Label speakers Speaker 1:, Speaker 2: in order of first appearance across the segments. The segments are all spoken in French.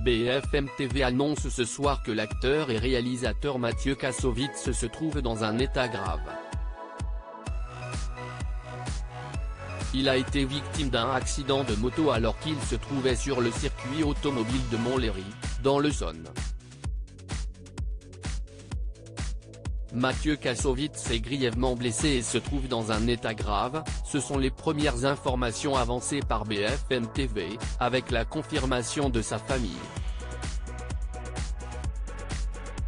Speaker 1: BFM TV annonce ce soir que l'acteur et réalisateur Mathieu Kassovitz se trouve dans un état grave. Il a été victime d'un accident de moto alors qu'il se trouvait sur le circuit automobile de Montlhéry, dans l'Essonne. Mathieu Kassovitz est grièvement blessé et se trouve dans un état grave, ce sont les premières informations avancées par BFM TV, avec la confirmation de sa famille.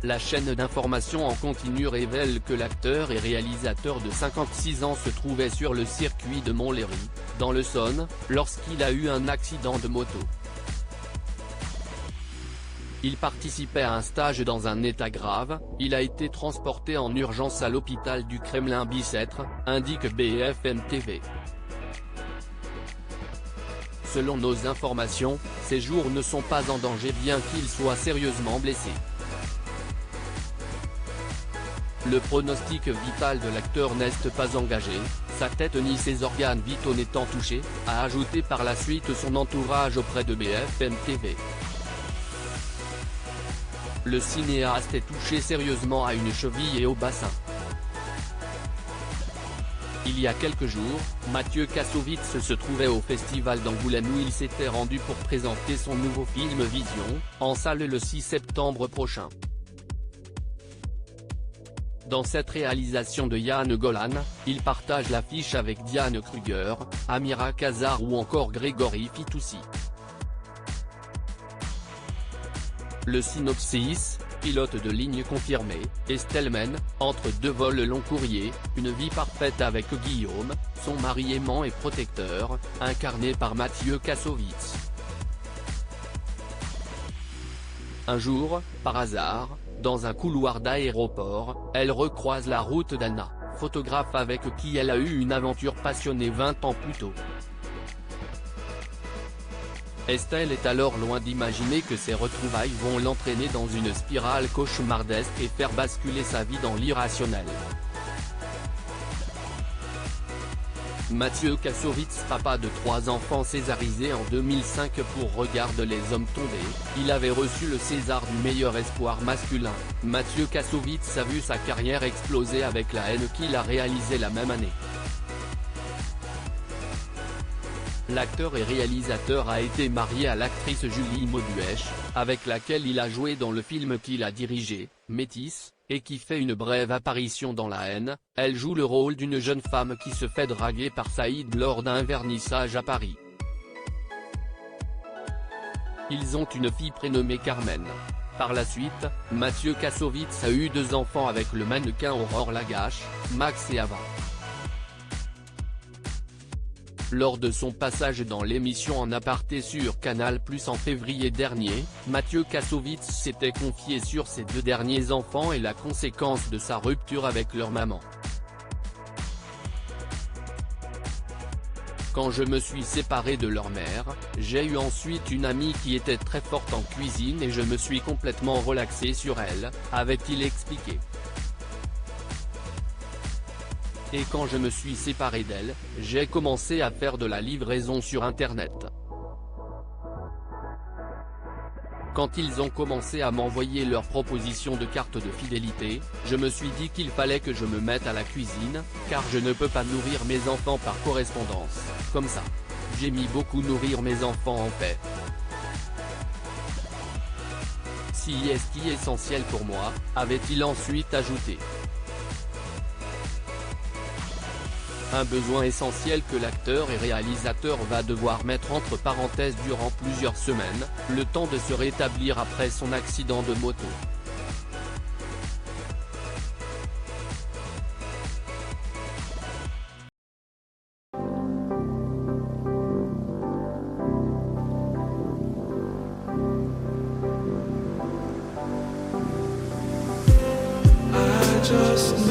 Speaker 1: La chaîne d'information en continu révèle que l'acteur et réalisateur de 56 ans se trouvait sur le circuit de Montlhéry, dans l'Essonne, lorsqu'il a eu un accident de moto. Il participait à un stage dans un état grave, il a été transporté en urgence à l'hôpital du Kremlin-Bicêtre, indique BFM TV. Selon nos informations, ses jours ne sont pas en danger bien qu'il soit sérieusement blessé. Le pronostic vital de l'acteur n'est pas engagé, sa tête ni ses organes vitaux n'étant touchés, a ajouté par la suite son entourage auprès de BFM TV. Le cinéaste est touché sérieusement à une cheville et au bassin. Il y a quelques jours, Mathieu Kassovitz se trouvait au festival d'Angoulême où il s'était rendu pour présenter son nouveau film Vision, en salle le 6 septembre prochain. Dans cette réalisation de Yann Golan, il partage l'affiche avec Diane Kruger, Amira Khazar ou encore Grégory Fitoussi. Le synopsis, pilote de ligne confirmé, Estelle mène, entre deux vols long courrier, une vie parfaite avec Guillaume, son mari aimant et protecteur, incarné par Mathieu Kassovitz. Un jour, par hasard, dans un couloir d'aéroport, elle recroise la route d'Anna, photographe avec qui elle a eu une aventure passionnée 20 ans plus tôt. Estelle est alors loin d'imaginer que ces retrouvailles vont l'entraîner dans une spirale cauchemardesque et faire basculer sa vie dans l'irrationnel. Mathieu Kassovitz, papa de 3 enfants césarisés en 2005 pour Regarde les hommes tombés, il avait reçu le César du meilleur espoir masculin. Mathieu Kassovitz a vu sa carrière exploser avec La haine qu'il a réalisé la même année. L'acteur et réalisateur a été marié à l'actrice Julie Mauduèche, avec laquelle il a joué dans le film qu'il a dirigé, Métis, et qui fait une brève apparition dans La haine. Elle joue le rôle d'une jeune femme qui se fait draguer par Saïd lors d'un vernissage à Paris. Ils ont une fille prénommée Carmen. Par la suite, Mathieu Kassovitz a eu 2 enfants avec le mannequin Aurore Lagache, Max et Ava. Lors de son passage dans l'émission En aparté sur Canal+ en février dernier, Mathieu Kassovitz s'était confié sur ses 2 derniers enfants et la conséquence de sa rupture avec leur maman. Quand je me suis séparé de leur mère, j'ai eu ensuite une amie qui était très forte en cuisine et je me suis complètement relaxé sur elle, avait-il expliqué. Et quand je me suis séparé d'elle, j'ai commencé à faire de la livraison sur internet. Quand ils ont commencé à m'envoyer leurs propositions de carte de fidélité, je me suis dit qu'il fallait que je me mette à la cuisine, car je ne peux pas nourrir mes enfants par correspondance, comme ça. J'ai mis beaucoup nourrir mes enfants en paix. C'est essentiel pour moi, avait-il ensuite ajouté. Un besoin essentiel que l'acteur et réalisateur va devoir mettre entre parenthèses durant plusieurs semaines, le temps de se rétablir après son accident de moto.
Speaker 2: Just